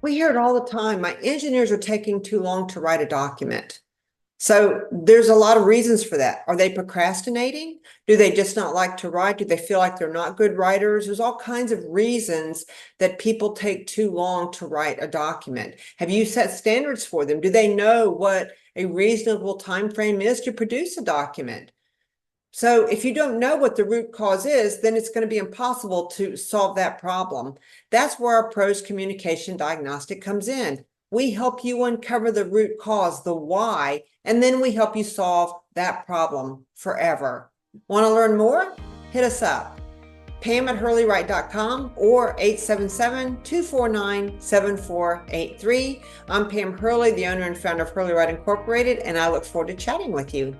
We hear it all the time. My engineers are taking too long to write a document. So there's a lot of reasons for that. Are they procrastinating? Do they just not like to write? Do they feel like they're not good writers? There's all kinds of reasons that people take too long to write a document. Have you set standards for them? Do they know what a reasonable time frame is to produce a document? So if you don't know what the root cause is, then it's going to be impossible to solve that problem. That's where our PROS Communication Diagnostic comes in. We help you uncover the root cause, the why, and then we help you solve that problem forever. Want to learn more? Hit us up. Pam at hurleywrite.com or 877-249-7483. I'm Pam Hurley, the owner and founder of Hurley Write Incorporated, and I look forward to chatting with you.